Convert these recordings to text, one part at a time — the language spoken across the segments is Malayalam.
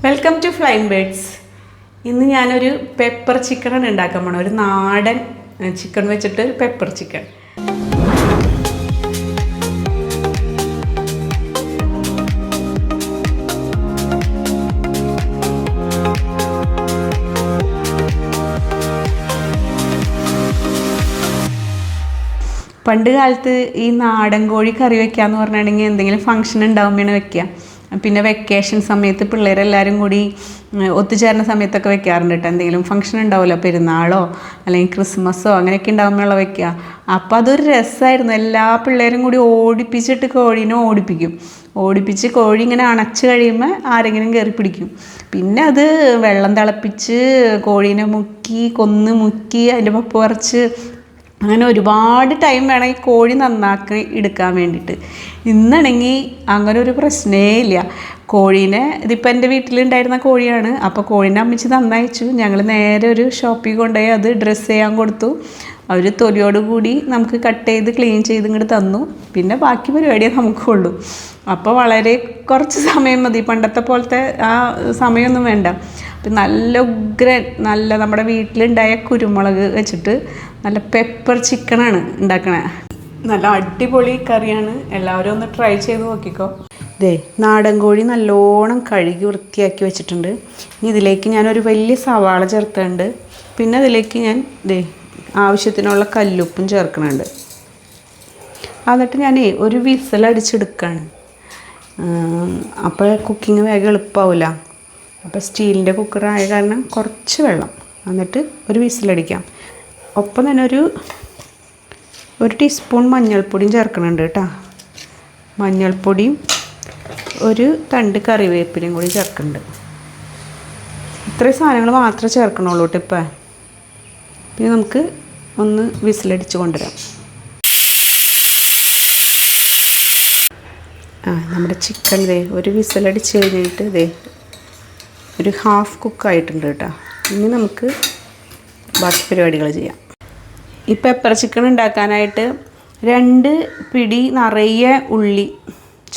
Welcome to flying birds. ഇന്ന് ഞാനൊരു പെപ്പർ ചിക്കനാണ് ഉണ്ടാക്കാൻ പോണത്. ഒരു നാടൻ ചിക്കൻ വെച്ചിട്ട് ഒരു പെപ്പർ ചിക്കൻ. പണ്ട് കാലത്ത് ഈ നാടൻ കോഴി കറി വെക്കാന്ന് പറഞ്ഞിട്ടുണ്ടെങ്കിൽ എന്തെങ്കിലും ഫംഗ്ഷൻ ഉണ്ടാകുമ്പോഴാണ് വെക്കുക. പിന്നെ വെക്കേഷൻ സമയത്ത് പിള്ളേരെല്ലാവരും കൂടി ഒത്തുചേരുന്ന സമയത്തൊക്കെ വെക്കാറുണ്ട് കേട്ടോ. എന്തെങ്കിലും ഫംഗ്ഷൻ ഉണ്ടാവുമല്ലോ, പെരുന്നാളോ അല്ലെങ്കിൽ ക്രിസ്മസോ അങ്ങനെയൊക്കെ ഉണ്ടാകുമ്പോഴുള്ള വെക്കുക. അപ്പോൾ അതൊരു രസമായിരുന്നു. എല്ലാ പിള്ളേരും കൂടി ഓടിപ്പിച്ചിട്ട് കോഴീനെ ഓടിപ്പിച്ച് കോഴി ഇങ്ങനെ അണച്ച് കഴിയുമ്പോൾ ആരെങ്കിലും കയറി പിടിക്കും. പിന്നെ അത് വെള്ളം തിളപ്പിച്ച് കോഴീനെ മുക്കി അതിൻ്റെ പപ്പ പറിച്ച് അങ്ങനെ ഒരുപാട് ടൈം വേണം ഈ കോഴി നന്നാക്കി എടുക്കാൻ വേണ്ടിയിട്ട്. ഇന്നാണെങ്കിൽ അങ്ങനെ ഒരു പ്രശ്നമേ ഇല്ല. കോഴീനെ ഇതിപ്പോൾ എൻ്റെ വീട്ടിലുണ്ടായിരുന്ന കോഴിയാണ്. അപ്പോൾ കോഴീനെ അമ്മച്ചി നന്നായിച്ചു. ഞങ്ങൾ നേരെ ഒരു ഷോപ്പിൽ കൊണ്ടുപോയി അത് ഡ്രസ്സ് ചെയ്യാൻ കൊടുത്തു. അവർ തൊലിയോട് കൂടി നമുക്ക് കട്ട് ചെയ്ത് ക്ലീൻ ചെയ്ത് ഇങ്ങോട്ട് തന്നു. പിന്നെ ബാക്കി പരിപാടിയേ നമുക്കുള്ളൂ. അപ്പോൾ വളരെ കുറച്ച് സമയം മതി. പണ്ടത്തെ പോലത്തെ ആ സമയമൊന്നും വേണ്ട. അപ്പം നല്ല ഉഗ്രൻ, നല്ല നമ്മുടെ വീട്ടിലുണ്ടായ കുരുമുളക് വെച്ചിട്ട് നല്ല പെപ്പർ ചിക്കനാണ് ഉണ്ടാക്കണേ. നല്ല അടിപൊളി കറിയാണ്. എല്ലാവരും ഒന്ന് ട്രൈ ചെയ്ത് നോക്കിക്കോ. നാടൻ കോഴി നല്ലോണം കഴുകി വൃത്തിയാക്കി വെച്ചിട്ടുണ്ട്. ഇനി ഇതിലേക്ക് ഞാനൊരു വലിയ സവാള ചേർത്തുന്നുണ്ട്. പിന്നെ അതിലേക്ക് ഞാൻ ആവശ്യത്തിനുള്ള കല്ലുപ്പും ചേർക്കുന്നുണ്ട്. എന്നിട്ട് ഞാൻ ഒരു വിസിലടിച്ചെടുക്കുകയാണ്. അപ്പോൾ കുക്കിംഗ് വേഗം എളുപ്പമാവില്ല. അപ്പോൾ സ്റ്റീലിൻ്റെ കുക്കറായ കാരണം കുറച്ച് വെള്ളം എന്നിട്ട് ഒരു വിസിലടിക്കാം. ഒപ്പം തന്നെ ഒരു ടീസ്പൂൺ മഞ്ഞൾപ്പൊടിയും ചേർക്കുന്നുണ്ട് കേട്ടോ. മഞ്ഞൾപ്പൊടിയും ഒരു തണ്ട് കറിവേപ്പിലയും കൂടി ചേർക്കുന്നുണ്ട്. ഇത്രയും സാധനങ്ങൾ മാത്രമേ ചേർക്കണുള്ളൂ കേട്ടോ ഇപ്പം. പിന്നെ നമുക്ക് ഒന്ന് വിസിലടിച്ച് കൊണ്ടുവരാം. നമ്മുടെ ചിക്കൻ ഒരു വിസിലടിച്ച് കഴിഞ്ഞിട്ട് ഒരു ഹാഫ് കുക്കായിട്ടുണ്ട് കേട്ടോ. ഇനി നമുക്ക് ബാക്കി പരിപാടികൾ ചെയ്യാം. ഈ പെപ്പർ ചിക്കൻ ഉണ്ടാക്കാനായിട്ട് 2 പിടി നിറയെ ഉള്ളി,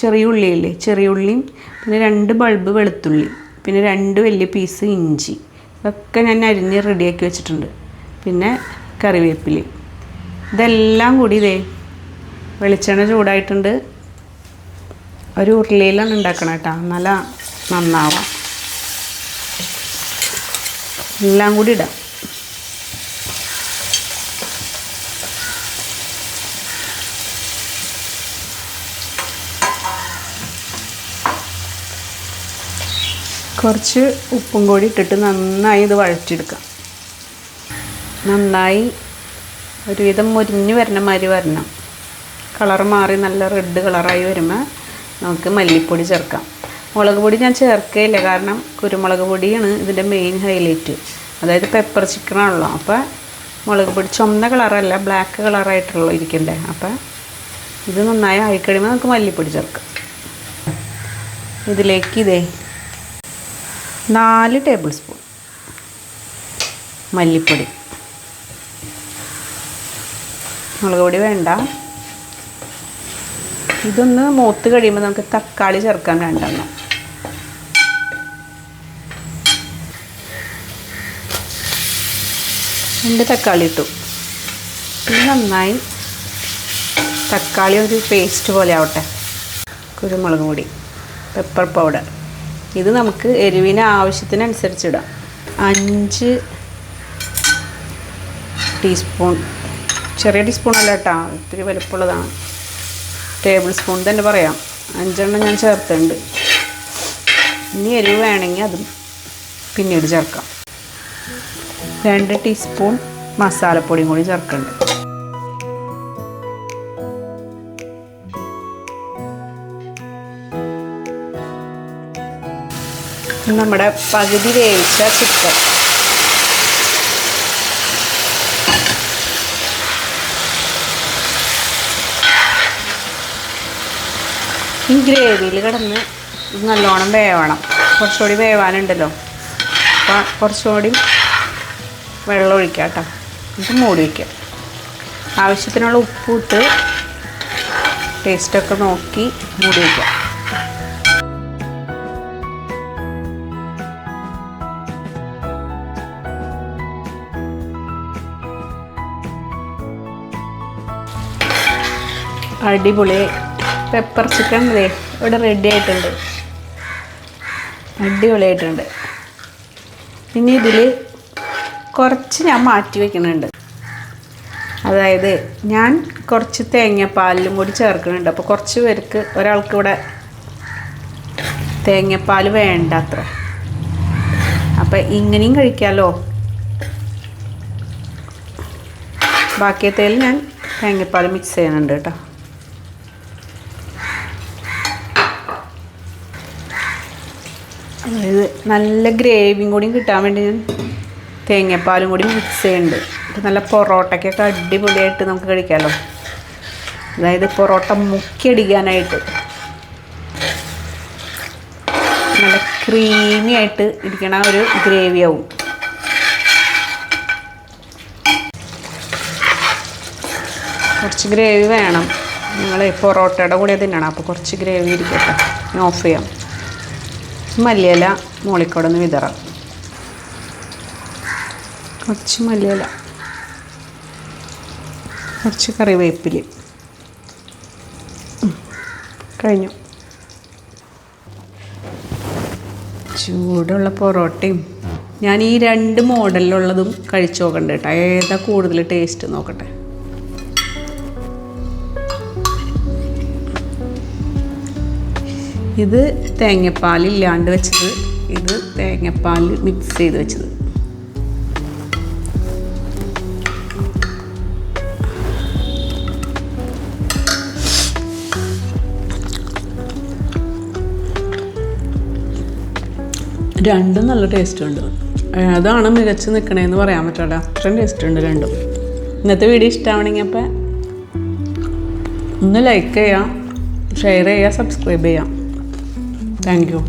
ചെറിയ ഉള്ളിയില്ലേ, ചെറിയ ഉള്ളിയും പിന്നെ 2 ബൾബ് വെളുത്തുള്ളി, പിന്നെ 2 വലിയ പീസ് ഇഞ്ചി, ഇതൊക്കെ ഞാൻ അരിഞ്ഞ് റെഡിയാക്കി വെച്ചിട്ടുണ്ട്. പിന്നെ കറിവേപ്പില. ഇതെല്ലാം കൂടി വെളിച്ചെണ്ണ ചൂടായിട്ടുണ്ട്. ഒരു ഉരുളിയിലാണ് ഉണ്ടാക്കണം കേട്ടോ, നല്ല നന്നാവാം. എല്ലാം കൂടി ഇടാം. കുറച്ച് ഉപ്പും കൂടി ഇട്ടിട്ട് നന്നായി ഇത് വഴറ്റിയെടുക്കാം. നന്നായി ഒരുവിധം മുരിഞ്ഞ് വരണ മാതിരി വരണം. കളർ മാറി നല്ല റെഡ് കളറായി വരുമ്പോൾ നമുക്ക് മല്ലിപ്പൊടി ചേർക്കാം. മുളക് പൊടി ഞാൻ ചേർക്കുകയില്ല, കാരണം കുരുമുളക് പൊടിയാണ് ഇതിൻ്റെ മെയിൻ ഹൈലൈറ്റ്. അതായത് പെപ്പർ ചിക്കനാണല്ലോ. അപ്പോൾ മുളക് പൊടി ചുവന്ന കളറല്ല, ബ്ലാക്ക് കളറായിട്ടുള്ള ഇരിക്കണ്ടേ. അപ്പോൾ ഇത് നന്നായി ആയിക്കഴിയുമ്പോൾ നമുക്ക് മല്ലിപ്പൊടി ചേർക്കാം. ഇതിലേക്ക് 4 ടേബിൾ സ്പൂൺ മല്ലിപ്പൊടി. മുളക് പൊടി വേണ്ട. ഇതൊന്ന് മൂത്ത് കഴിയുമ്പോൾ നമുക്ക് തക്കാളി ചേർക്കാൻ 2 തക്കാളി ഇട്ടു. പിന്നെ നന്നായി തക്കാളി ഒരു പേസ്റ്റ് പോലെ ആവട്ടെ. കുരുമുളക് പൊടി, പെപ്പർ പൗഡർ, ഇത് നമുക്ക് എരിവിന് ആവശ്യത്തിനനുസരിച്ചിടാം. 5 ടീസ്പൂൺ, ചെറിയ ടീസ്പൂണല്ല കേട്ടോ, ഇത്തിരി വലുപ്പമുള്ളതാണ്. ടേബിൾ സ്പൂൺ തന്നെ പറയാം. 5 ഞാൻ ചേർത്തിട്ടുണ്ട്. ഇനി എരിവ് വേണമെങ്കിൽ അതും പിന്നീട് ചേർക്കാം. 2 ടീസ്പൂൺ മസാലപ്പൊടിയും കൂടി ചേർക്കുന്നുണ്ട്. നമ്മുടെ പകുതി വേവിച്ച ചിക്കൻ ഈ ഗ്രേവിയിൽ കിടന്ന് നല്ലോണം വേവണം. കുറച്ചുകൂടി വേവാനുണ്ടല്ലോ. അപ്പോൾ കുറച്ചുകൂടി വെള്ളം ഒഴിക്കാം കേട്ടോ. എന്നിട്ട് മൂടി വയ്ക്കാം. ആവശ്യത്തിനുള്ള ഉപ്പ് ഇട്ട് ടേസ്റ്റൊക്കെ നോക്കി മൂടി വയ്ക്കാം. അടിപൊളി പെപ്പർ ചിക്കൻ ഇവിടെ റെഡി ആയിട്ടുണ്ട്. അടിപൊളിയായിട്ടുണ്ട്. ഇനി ഇതിൽ കുറച്ച് ഞാൻ മാറ്റി വയ്ക്കുന്നുണ്ട്. അതായത് ഞാൻ കുറച്ച് തേങ്ങാപ്പാലിലും കൂടി ചേർക്കുന്നുണ്ട്. അപ്പോൾ കുറച്ച് പേർക്ക്, ഒരാൾക്ക് ഇവിടെ തേങ്ങാപ്പാൽ വേണ്ട അത്ര. അപ്പം ഇങ്ങനെയും കഴിക്കാമല്ലോ. ബാക്കിയത്തേൽ ഞാൻ തേങ്ങാപ്പാൽ മിക്സ് ചെയ്യുന്നുണ്ട് കേട്ടോ. അതായത് നല്ല ഗ്രേവിയും കൂടി കിട്ടാൻ വേണ്ടി ഞാൻ തേങ്ങാപ്പാലും കൂടി മിക്സ് ചെയ്യുന്നുണ്ട്. ഇത് നല്ല പൊറോട്ടയ്ക്കൊക്കെ അടിപൊളിയായിട്ട് നമുക്ക് കഴിക്കാമല്ലോ. അതായത് പൊറോട്ട മുക്കിയടിക്കാനായിട്ട് നല്ല ക്രീമി ആയിട്ട് ഇരിക്കണ ഒരു ഗ്രേവി ആവും. കുറച്ച് ഗ്രേവി വേണം. നിങ്ങൾ പൊറോട്ടയുടെ കൂടെ തിന്നണം. അപ്പോൾ കുറച്ച് ഗ്രേവി ഇരിക്കട്ടെ. ഓഫ് ചെയ്യാം. മല്ലിയില മോളിക്കോടൊന്ന് വിതറാം. കുറച്ച് മല്ലിയില, കുറച്ച് കറിവേപ്പില. കഴിഞ്ഞു. ചൂടുള്ള പൊറോട്ടയും ഞാൻ ഈ 2 മോഡലിലുള്ളതും കഴിച്ചു നോക്കണ്ട കേട്ടോ. ഏതാ കൂടുതൽ ടേസ്റ്റ് നോക്കട്ടെ. ഇത് തേങ്ങാപ്പാൽ ഇല്ലാണ്ട് വെച്ചത്, ഇത് തേങ്ങാപ്പാൽ മിക്സ് ചെയ്ത് വെച്ചത്. രണ്ടും നല്ല ടേസ്റ്റ് ഉണ്ട്. അതാണ് മികച്ച് നിൽക്കണേന്ന് പറയാൻ പറ്റില്ല. അത്രയും ടേസ്റ്റ് ഉണ്ട് രണ്ടും. ഇന്നത്തെ വീഡിയോ ഇഷ്ടമാണെങ്കിൽ അപ്പം ഒന്ന് ലൈക്ക് ചെയ്യാം, ഷെയർ ചെയ്യുക, സബ്സ്ക്രൈബ് ചെയ്യാം. Thank you.